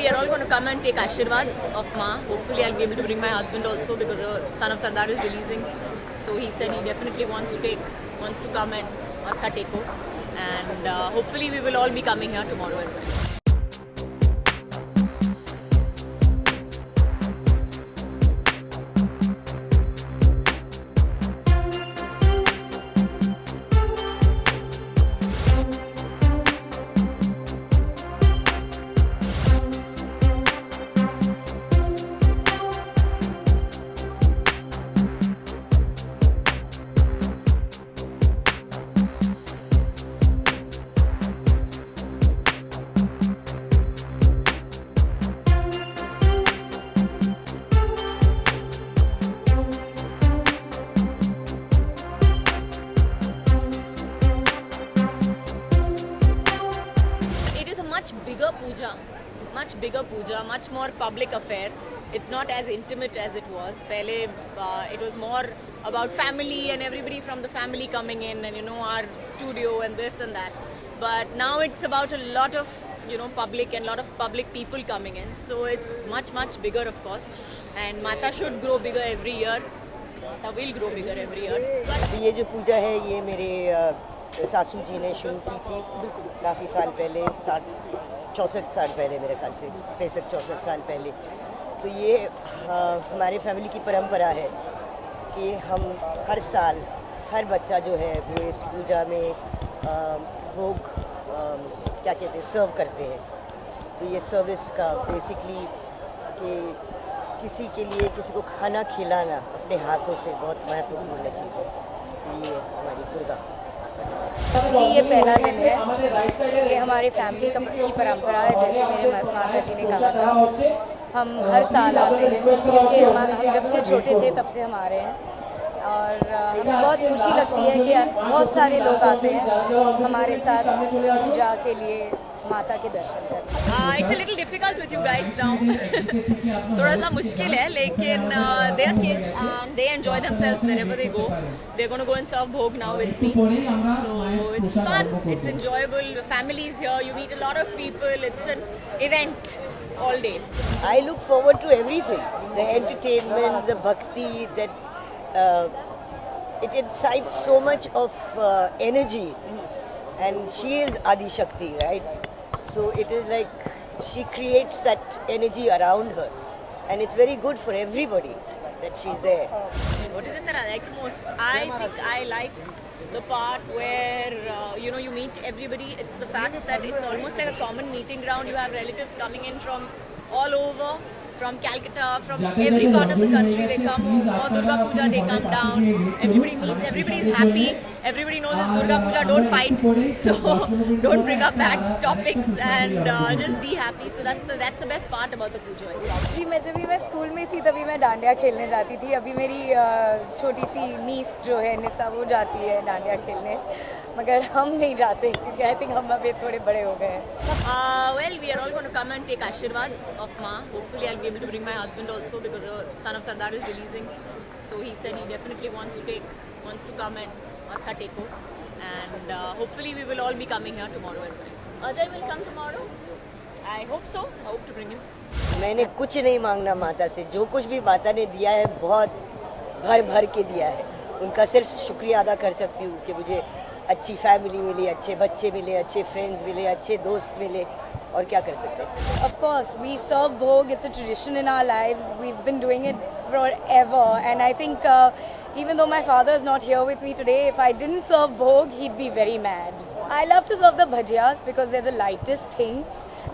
we are all going to come and take Ashirwad of Ma. Hopefully I'll be able to bring my husband also because the son of Sardar is releasing. So he said he definitely wants to come and Matha Teko. And hopefully we will all be coming here tomorrow as well. Much bigger puja, much more public affair. It's not as intimate as it was. Pehle, it was more about family and everybody from the family coming in and our studio and this and that. But now it's about a lot of public and a lot of public people coming in. So it's much bigger, of course. And Mata should grow bigger every year. Mata will grow bigger every year. ये जो पूजा है ये मेरे सासू जी ने शुरू की थी काफ़ी साल पहले 64 साल पहले मेरे ख्याल से 63-64 साल पहले। तो ये हमारे फैमिली की परंपरा है कि हम हर साल हर बच्चा जो है वो इस पूजा में भोग क्या कहते हैं सर्व करते हैं। तो ये सर्विस का बेसिकली कि किसी के लिए किसी को खाना खिलाना अपने हाथों से बहुत महत्वपूर्ण चीज़ है। ये हमारी दुर्गा जी ये पहला दिन है। ये हमारी फैमिली की परंपरा है। जैसे मेरे माता जी ने कहा था हम हर साल आते हैं क्योंकि हम जब से छोटे थे तब से हम आ रहे हैं और हमें बहुत खुशी लगती है कि बहुत सारे लोग आते हैं हमारे साथ पूजा के लिए माता के दर्शन करने। It's a little difficult with you guys now. थोड़ा सा मुश्किल है लेकिन they are kids and they enjoy themselves wherever they go. They're going to go and serve bhog now with me. So it's fun, it's enjoyable. The family is here, you meet a lot of people. It's an event all day. I look forward to everything. The entertainment, the bhakti, that it incites so much of energy. And she is Adi Shakti, right? So it is like she creates that energy around her. And it's very good for everybody that she's there. What is it that I like the most? I think I like the part where, you meet everybody. It's the fact that it's almost like a common meeting ground. You have relatives coming in from all over. From Calcutta, from every part of the country, they come for Durga Puja, they come down, everybody meets, everybody is happy, everybody knows it's Durga Puja, don't fight, so don't bring up bad topics and just be happy. So that's the best part about the puja. जी जब मैं school में थी तभी मैं डांडिया खेलने जाती थी। अभी मेरी छोटी सी नीस जो है निशा वो जाती है डांडिया खेलने, मगर हम नहीं जाते क्योंकि आई थिंक हम अभी थोड़े बड़े हो गए हैं। Well, we are all going to come and take Ashirwad of Ma. Hopefully I'll be able to bring my husband also because the son of Sardar is releasing. So he said he definitely wants to come and Matha Teko. And hopefully we will all be coming here tomorrow as well. Ajay will come tomorrow? I hope so. I hope to bring him. मैंने कुछ नहीं मांगना माता से, जो कुछ भी माता ने दिया है बहुत भर भर के दिया है। उनका सिर्फ शुक्रिया अदा कर सकती हूँ कि मुझे अच्छी फैमिली मिली, अच्छे बच्चे मिले, अच्छे फ्रेंड्स मिले, अच्छे दोस्त मिले, और क्या कर सकते हैं। Of course, we serve bhog. It's a tradition in our lives. We've been doing it forever, and I think even though my father is not here with me today, if I didn't serve bhog, he'd be very mad. I love to serve the bhajiyas because they're the lightest things,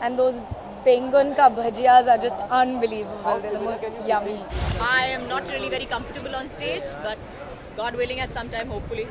and those Bengan ka bhajiyas are just unbelievable. They're the most yummy. I am not really very comfortable on stage, but God willing at some time, hopefully.